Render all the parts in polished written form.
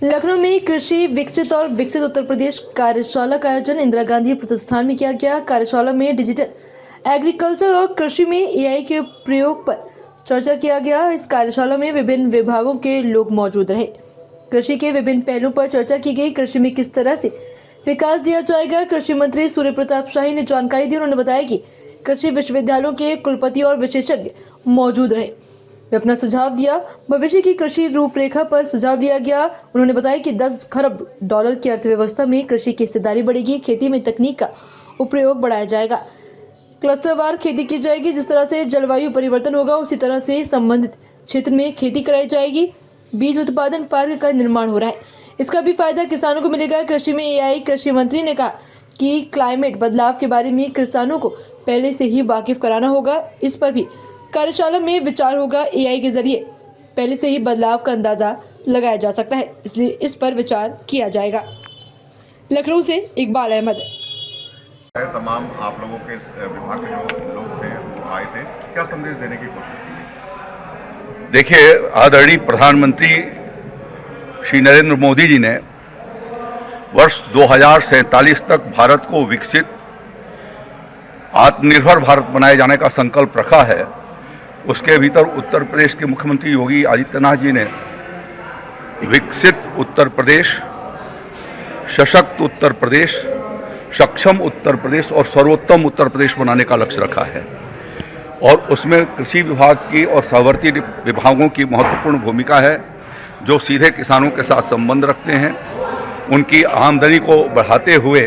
लखनऊ में कृषि विकसित और विकसित उत्तर प्रदेश कार्यशाला का आयोजन इंदिरा गांधी प्रतिष्ठान में किया गया। कार्यशाला में डिजिटल एग्रीकल्चर और कृषि में एआई के प्रयोग पर चर्चा किया गया। इस कार्यशाला में विभिन्न विभागों के लोग मौजूद रहे। कृषि के विभिन्न पहलुओं पर चर्चा की गई। कृषि में किस तरह से विकास दिया जाएगा, कृषि मंत्री सूर्य प्रताप शाही ने जानकारी दी। उन्होंने बताया कि कृषि विश्वविद्यालयों के कुलपति और विशेषज्ञ मौजूद रहे। वे अपना सुझाव दिया। भविष्य की कृषि रूपरेखा पर सुझाव लिया गया। उन्होंने बताया कि 10 खरब डॉलर की अर्थव्यवस्था में कृषि की हिस्सेदारी बढ़ेगी। खेती में तकनीक का उपयोग बढ़ाया जाएगा। क्लस्टरवार खेती की जाएगी। जिस तरह से जलवायु परिवर्तन होगा उसी तरह से संबंधित क्षेत्र में खेती कराई जाएगी। बीज उत्पादन पार्क का निर्माण हो रहा है, इसका भी फायदा किसानों को मिलेगा। कृषि में एआई, कृषि मंत्री ने कहा कि क्लाइमेट बदलाव के बारे में किसानों को पहले से ही वाकिफ कराना होगा। इस पर भी कार्यशाला में विचार होगा। एआई के जरिए पहले से ही बदलाव का अंदाजा लगाया जा सकता है, इसलिए इस पर विचार किया जाएगा। लखनऊ से इकबाल अहमद। तमाम आप लोगों के विभाग के जो लोग थे वो आए थे, क्या संदेश देने की कोशिश की? देखिए, आदरणीय प्रधानमंत्री श्री नरेंद्र मोदी जी ने वर्ष 2047 तक भारत को विकसित आत्मनिर्भर भारत बनाए जाने का संकल्प रखा है। उसके भीतर उत्तर प्रदेश के मुख्यमंत्री योगी आदित्यनाथ जी ने विकसित उत्तर प्रदेश, सशक्त उत्तर प्रदेश, सक्षम उत्तर प्रदेश और सर्वोत्तम उत्तर प्रदेश बनाने का लक्ष्य रखा है। और उसमें कृषि विभाग की और सहवर्ती विभागों की महत्वपूर्ण भूमिका है, जो सीधे किसानों के साथ संबंध रखते हैं, उनकी आमदनी को बढ़ाते हुए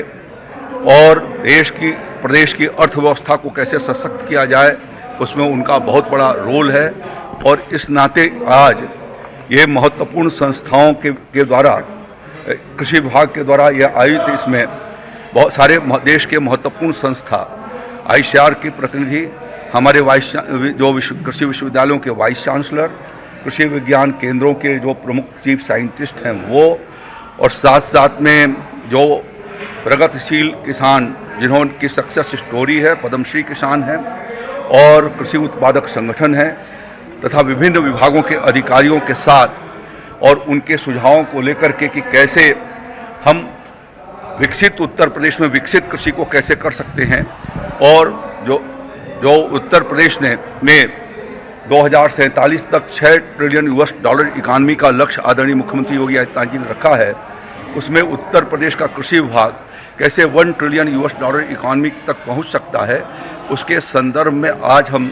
और प्रदेश की अर्थव्यवस्था को कैसे सशक्त किया जाए, उसमें उनका बहुत बड़ा रोल है। और इस नाते आज ये महत्वपूर्ण संस्थाओं के द्वारा, कृषि विभाग के द्वारा यह आयोजित, इसमें बहुत सारे देश के महत्वपूर्ण संस्था, आईसीआर के प्रतिनिधि, हमारे कृषि विश्वविद्यालयों के वाइस चांसलर, कृषि विज्ञान केंद्रों के जो प्रमुख चीफ साइंटिस्ट हैं वो, और साथ साथ में जो प्रगतिशील किसान जिन्होंने सक्सेस स्टोरी है, पद्मश्री किसान हैं, और कृषि उत्पादक संगठन हैं, तथा विभिन्न विभागों के अधिकारियों के साथ और उनके सुझावों को लेकर के कि कैसे हम विकसित उत्तर प्रदेश में विकसित कृषि को कैसे कर सकते हैं। और जो उत्तर प्रदेश में 2047 तक 6 ट्रिलियन यूएस डॉलर इकानमी का लक्ष्य आदरणीय मुख्यमंत्री योगी आदित्यनाथ जी ने रखा है, उसमें उत्तर प्रदेश का कृषि विभाग कैसे 1 ट्रिलियन यूएस डॉलर इकानमी तक पहुंच सकता है, उसके संदर्भ में आज हम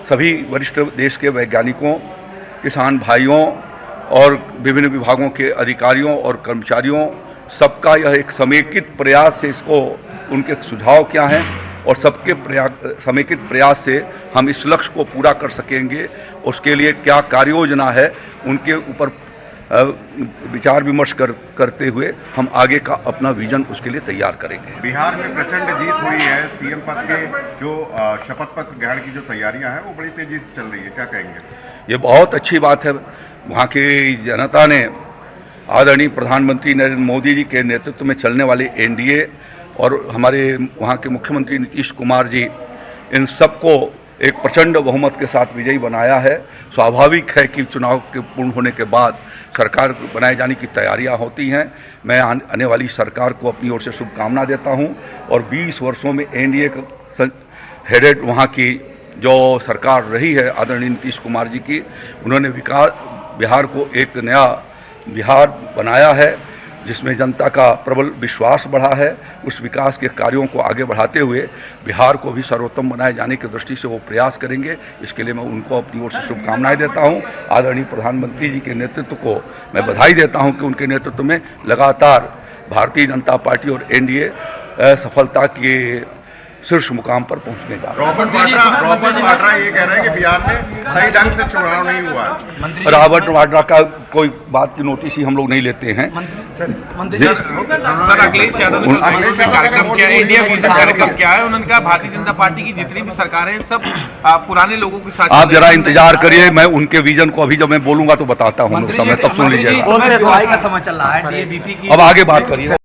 सभी वरिष्ठ देश के वैज्ञानिकों, किसान भाइयों और विभिन्न विभागों के अधिकारियों और कर्मचारियों, सबका यह एक समेकित प्रयास से, इसको उनके सुझाव क्या हैं और सबके समेकित प्रयास से हम इस लक्ष्य को पूरा कर सकेंगे। उसके लिए क्या कार्य योजना है, उनके ऊपर विचार विमर्श करते हुए हम आगे का अपना विजन उसके लिए तैयार करेंगे। बिहार में प्रचंड जीत हुई है। सीएम पद के जो शपथ पत्र ग्रहण की जो तैयारियां हैं वो बड़ी तेजी से चल रही है, क्या कहेंगे? ये बहुत अच्छी बात है। वहाँ की जनता ने आदरणीय प्रधानमंत्री नरेंद्र मोदी जी के नेतृत्व में चलने वाले एनडीए और हमारे वहाँ के मुख्यमंत्री नीतीश कुमार जी, इन सबको एक प्रचंड बहुमत के साथ विजयी बनाया है। स्वाभाविक है कि चुनाव के पूर्ण होने के बाद सरकार बनाए जाने की तैयारियां होती हैं। मैं आने वाली सरकार को अपनी ओर से शुभकामना देता हूं। और 20 वर्षों में एनडीए हेडेड वहाँ की जो सरकार रही है आदरणीय नीतीश कुमार जी की, उन्होंने बिहार को एक नया बिहार बनाया है, जिसमें जनता का प्रबल विश्वास बढ़ा है। उस विकास के कार्यों को आगे बढ़ाते हुए बिहार को भी सर्वोत्तम बनाए जाने की दृष्टि से वो प्रयास करेंगे। इसके लिए मैं उनको अपनी ओर से शुभकामनाएं देता हूं। आदरणीय प्रधानमंत्री जी के नेतृत्व को मैं बधाई देता हूं कि उनके नेतृत्व में लगातार भारतीय जनता पार्टी और एनडीए सफलता के शीर्ष मुकाम पर पहुंचने जा रहा है। रॉबर्ट वाड्रा ये कह रहे हैं कि बिहार में सही ढंग से चुनाव नहीं हुआ है। रॉबर्ट वाड्रा का कोई बात की नोटिस ही हम लोग नहीं लेते हैं। सर, अखिलेश यादव ने कार्यक्रम क्या है, इंडिया विजन कार्यक्रम क्या है? उन्होंने कहा भारतीय जनता पार्टी की जितनी भी सरकारें हैं सब पुराने लोगों के साथ। आप जरा इंतजार करिए, मैं उनके विजन को अभी जब मैं बोलूंगा तो बताता हूँ, समय तब सुन लीजिएगा। समय चल रहा है, अब आगे बात करिए।